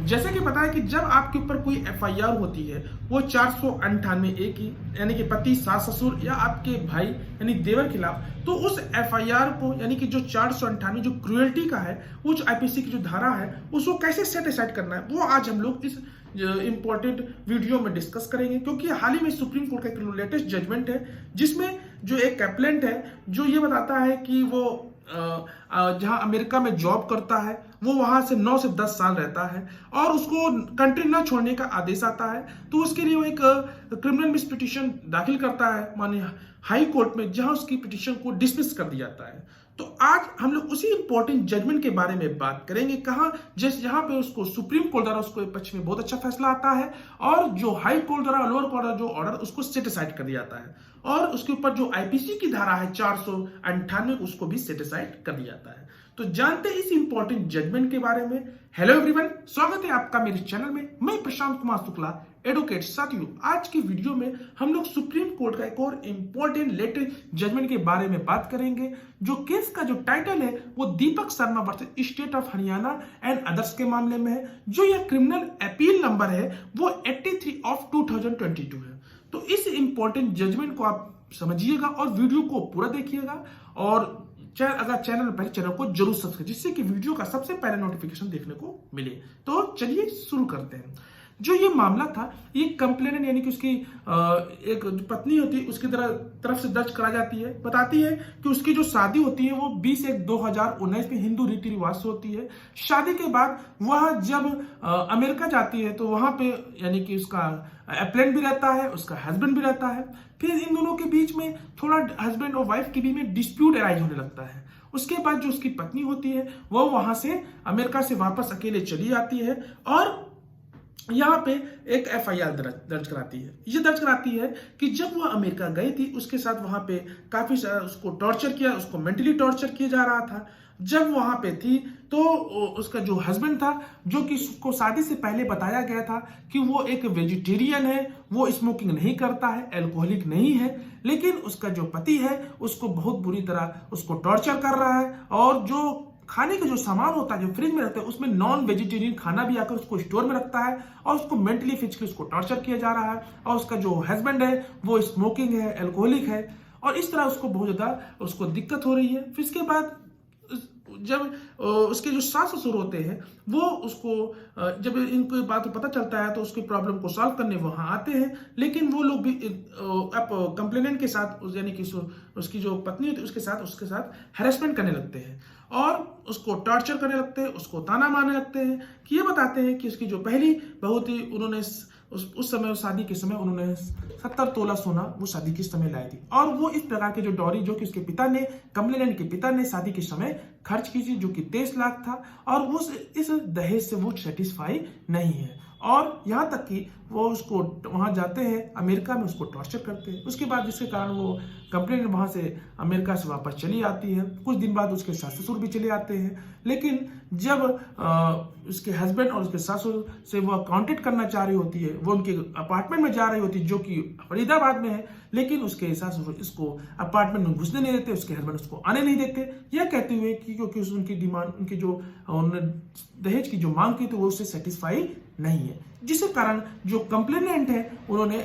जैसे कि पता है कि जब आपके ऊपर कोई एफआईआर होती है वो 498 ए की, यानी कि पति, सास, ससुर या आपके भाई यानी देवर खिलाफ, तो उस एफआईआर को यानी कि जो 498 जो क्रुएल्टी का है, वो जो आईपीसी की जो धारा है उसको कैसे सेट असाइड करना है, वो आज हम लोग इस इंपॉर्टेंट वीडियो में डिस्कस करेंगे। क्योंकि हाल ही में सुप्रीम कोर्ट का एक लेटेस्ट जजमेंट है जिसमें जो एक एप्लेंट है जो ये बताता है कि वो जहां अमेरिका में जॉब करता है वो वहां से 9 से 10 साल रहता है और उसको कंट्री न छोड़ने का आदेश आता है, तो उसके लिए वो एक क्रिमिनल मिस पिटीशन दाखिल करता है माननीय हाई कोर्ट में, जहां उसकी पिटीशन को डिसमिस कर दिया जाता है। तो आज हम लोग उसी इंपॉर्टेंट जजमेंट के बारे में बात करेंगे, कहां जहां पे उसको सुप्रीम कोर्ट द्वारा उसको पक्ष में बहुत अच्छा फैसला आता है और जो हाई कोर्ट द्वारा लोअर कोर्ट द्वारा जो ऑर्डर उसको सेट असाइड कर दिया जाता है और उसके ऊपर जो आईपीसी की धारा है 498 उसको भी सेट असाइड कर दिया जाता है। तो जानते हैं इस इंपॉर्टेंट जजमेंट के बारे में। हेलो एवरीवन, स्वागत है आपका मेरे चैनल में। मैं प्रशांत कुमार शुक्ला, एडवोकेट। साथियों, आज की वीडियो में हम लोग सुप्रीम कोर्ट का एक और इंपॉर्टेंट लेटेस्ट जजमेंट के बारे में बात करेंगे। जो केस का जो टाइटल है वो Deepak Sharma versus state of Haryana and others के मामले में है। जो यह क्रिमिनल अपील नंबर है वो 83 ऑफ 2022 है। तो इस इंपॉर्टेंट जजमेंट को आप समझिएगा और वीडियो को पूरा देखिएगा और अगर चैनल पर चैनल को जरूर सब्सक्राइब, जिससे कि वीडियो का सबसे पहले नोटिफिकेशन देखने को मिले। तो चलिए शुरू करते हैं। जो ये मामला था, ये कंप्लेनेंट यानी कि उसकी एक जो पत्नी होती है उसकी तरफ से दर्ज करा जाती है, बताती है कि उसकी जो शादी होती है वो 20/1/2019 में हिंदू रीति रिवाज से होती है। शादी के बाद वह जब अमेरिका जाती है तो वहां पे यानी कि उसका अप्लेंट भी रहता है, उसका हस्बैंड भी रहता है। फिर इन दोनों के बीच में थोड़ा हस्बैंड और वाइफ के बीच में डिस्प्यूट अराइज होने लगता है। उसके बाद जो उसकी पत्नी होती है वो वहां से अमेरिका से वापस अकेले चली जाती है और यहाँ पे एक एफआईआर दर्ज कराती है। ये दर्ज कराती है कि जब वह अमेरिका गई थी उसके साथ वहां पे काफी उसको टॉर्चर किया, उसको मेंटली टॉर्चर किया जा रहा था। जब वहां पे थी तो उसका जो हस्बैंड था, जो कि उसको शादी से पहले बताया गया था कि वो एक वेजिटेरियन है, वो स्मोकिंग नहीं करता है, अल्कोहलिक नहीं है, लेकिन उसका जो पति है उसको बहुत बुरी तरह उसको टॉर्चर कर रहा है और जो खाने का जो सामान होता है जो फ्रिज में रखते हैं उसमें नॉन वेजिटेरियन खाना भी आकर उसको स्टोर में रखता है और उसको मेंटली फिजिकली उसको टॉर्चर किया जा रहा है। और उसका जो हस्बैंड है वो स्मोकिंग है, अल्कोहलिक है और इस तरह उसको बहुत ज्यादा उसको दिक्कत हो रही है। फिर इसके बाद जब उसके जो सास ससुर होते हैं वो उसको जब इनको बात पता चलता है तो उसकी प्रॉब्लम को सॉल्व करने वहां आते हैं, लेकिन वो लोग भी अब कंप्लेनेंट के साथ यानी कि उसकी जो पत्नी होती है उसके साथ हैरेसमेंट करने लगते हैं और उसको टॉर्चर करने लगते हैं, उसको ताना मारने लगते हैं। कि ये बताते हैं कि उसकी जो पहली बहू थी उन्होंने उस समय शादी के समय उन्होंने 70 तोला सोना वो शादी के समय लाई थी और वो इस प्रकार के जो डॉरी जो कि उसके पिता ने, कंप्लेनेंट के पिता ने शादी के समय खर्च की थी जो कि 23 लाख था और वो इस दहेज से वो सेटिस्फाई नहीं है और यहाँ तक कि वो उसको वहां जाते हैं अमेरिका में, उसको टॉर्चर करते हैं। उसके बाद जिसके कारण वो कंप्लेनेंट वहां से अमेरिका से वापस चली आती है। कुछ दिन बाद उसके सास ससुर भी चले आते हैं, लेकिन जब उसके हस्बैंड और उसके ससुर से वो कांटेक्ट करना चाह रही होती है, वो उनके अपार्टमेंट में जा रही होती है जो कि फरीदाबाद में है, लेकिन उसके सास ससुर इसको अपार्टमेंट में घुसने नहीं देते, उसके हस्बैंड उसको आने नहीं देते, यह कहते हुए कि क्योंकि उनकी डिमांड, उनकी जो दहेज की जो मांग की थी वो उससे सेटिस्फाई नहीं है। जिसके कारण जो कंप्लेनेंट है उन्होंने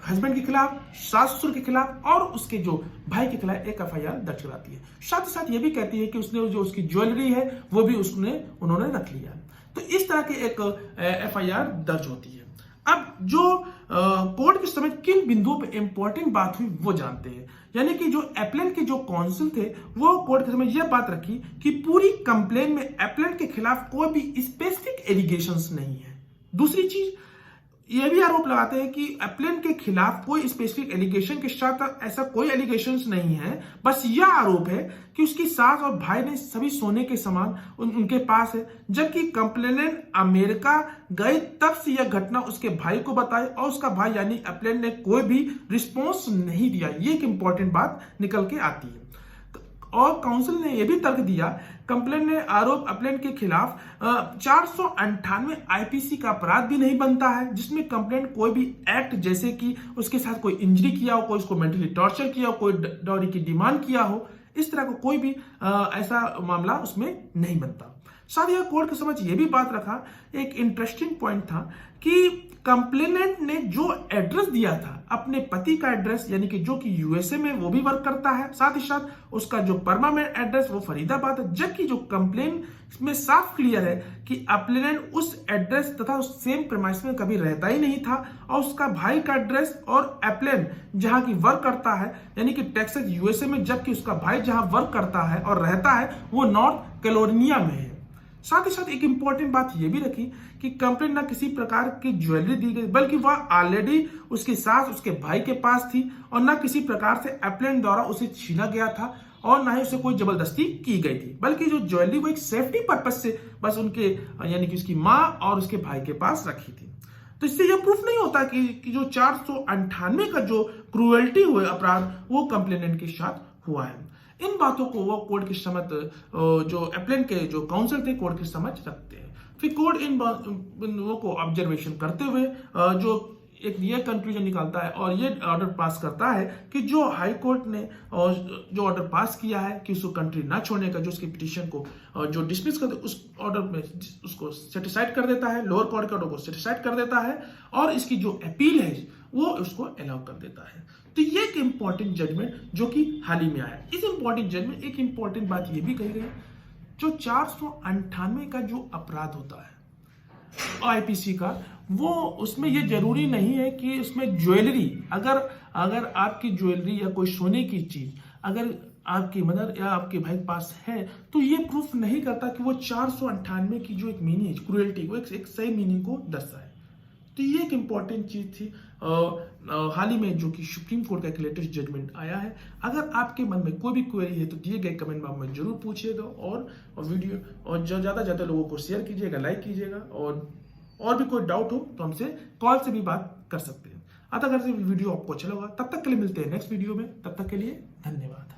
हस्बैंड के खिलाफ, सास ससुर के खिलाफ और उसके जो भाई के खिलाफ एक एफआईआर दर्ज कराती है। साथ ही साथ ये भी कहती है कि उसने जो उसकी ज्वेलरी है वो भी उन्होंने रख लिया। तो इस तरह की एक एफआईआर दर्ज होती है। अब जो कोर्ट के समय किन बिंदुओं पे इंपॉर्टेंट बात हुई वो जानते हैं। यानी कि जो एप्लेंट के जो काउंसिल थे वो कोर्ट के समय यह बात रखी कि पूरी कंप्लेन में एप्लेंट के खिलाफ कोई भी स्पेसिफिक एलिगेशंस नहीं है। दूसरी चीज ये भी आरोप लगाते हैं कि एप्लेंट के खिलाफ कोई स्पेसिफिक एलिगेशन के साथ ऐसा कोई एलिगेशंस नहीं है, बस यह आरोप है कि उसकी सास और भाई ने सभी सोने के सामान उनके पास है, जबकि कंप्लेनेंट अमेरिका गए तब से यह घटना उसके भाई को बताई और उसका भाई यानी एप्लेंट ने कोई भी रिस्पॉन्स नहीं दिया। ये एक इंपॉर्टेंट बात निकल के आती है। और काउंसिल ने यह भी तर्क दिया, कंप्लेंट ने आरोप अप्लेंट के खिलाफ 498 आईपीसी का अपराध भी नहीं बनता है, जिसमें कंप्लेंट कोई भी एक्ट जैसे कि उसके साथ कोई इंजरी किया हो, कोई उसको मेंटली टॉर्चर किया हो, कोई डॉरी की डिमांड किया हो, इस तरह का कोई भी ऐसा मामला उसमें नहीं बनता। साथ ही कोर्ट के समझ ये भी बात रखा, एक इंटरेस्टिंग पॉइंट था कि कंप्लेनेंट ने जो एड्रेस दिया था अपने पति का एड्रेस, यानी कि जो कि यूएसए में वो भी वर्क करता है, साथ ही साथ उसका जो परमानेंट एड्रेस वो फरीदाबाद है, जबकि जो कंप्लेन में साफ क्लियर है कि अप्लेनेंट उस एड्रेस तथा उस सेम प्रेमाइस में कभी रहता ही नहीं था, और उसका भाई का एड्रेस और अप्लेन जहां की वर्क करता है यानी कि टेक्सास यूएसए में, जबकि उसका भाई जहां वर्क करता है और रहता है वो नॉर्थ कैरोलिना में है। साथ ही साथ एक इंपॉर्टेंट बात यह भी रखी कि कंप्लेंट ना किसी प्रकार की ज्वेलरी दी गई, बल्कि वह ऑलरेडी उसकी सास उसके भाई के पास थी, और ना किसी प्रकार से अप्लेनेंट द्वारा उसे छीना गया था, और ना ही उसे कोई जबरदस्ती की गई थी, बल्कि जो ज्वेलरी वो एक सेफ्टी पर्पज से बस उनके यानी कि उसकी माँ और उसके भाई के पास रखी थी। तो इससे यह प्रूफ नहीं होता कि जो 498 का जो क्रूएल्टी हुए अपराध वो कंप्लेनेंट के साथ हुआ है। इन बातों को वो कोर्ट की समझ जो अप्लेनेंट के जो काउंसिल थे कोर्ट की समझ रखते हैं। फिर कोर्ट इन वो को ऑब्जर्वेशन करते हुए जो एक ये कंक्लूजन निकालता है और ये ऑर्डर पास करता है कि जो हाई कोर्ट ने जो ऑर्डर पास किया है कि उसको कंट्री ना छोड़ने का, जो उसकी पिटीशन को जो डिसमिस कर दे, उस ऑर्डर में उसको सेटिस्फाइड कर देता है, लोअर कोर्ट के ऑर्डर को सेटिस्फाइड कर देता है, और इसकी जो अपील है वो उसको अलाउ कर देता है। तो ये एक इंपॉर्टेंट जजमेंट जो कि हाल ही में आया। इस इंपॉर्टेंट जजमेंट एक इंपॉर्टेंट बात ये भी कही गई, जो 498 का जो अपराध होता है आईपीसी का, वो उसमें ये जरूरी नहीं है कि उसमें ज्वेलरी, अगर आपकी ज्वेलरी या कोई सोने की चीज अगर आपकी मदर या आपके भाई पास है, तो ये प्रूफ नहीं करता कि वो 498 की जो एक मीनिंग है क्रूएल्टी, वो एक सही मीनिंग को दर्शाए। तो ये एक इंपॉर्टेंट चीज थी हाल ही में जो कि सुप्रीम कोर्ट का एक लेटेस्ट जजमेंट आया है। अगर आपके मन में कोई भी क्वेरी है तो दिए गए कमेंट बॉक्स में जरूर पूछिएगा, और वीडियो और ज़्यादा लोगों को शेयर कीजिएगा, लाइक कीजिएगा, और भी कोई डाउट हो तो हमसे कॉल से भी बात कर सकते हैं। अगर वीडियो आपको अच्छा लगा, तब तक के लिए मिलते हैं नेक्स्ट वीडियो में, तब तक के लिए धन्यवाद।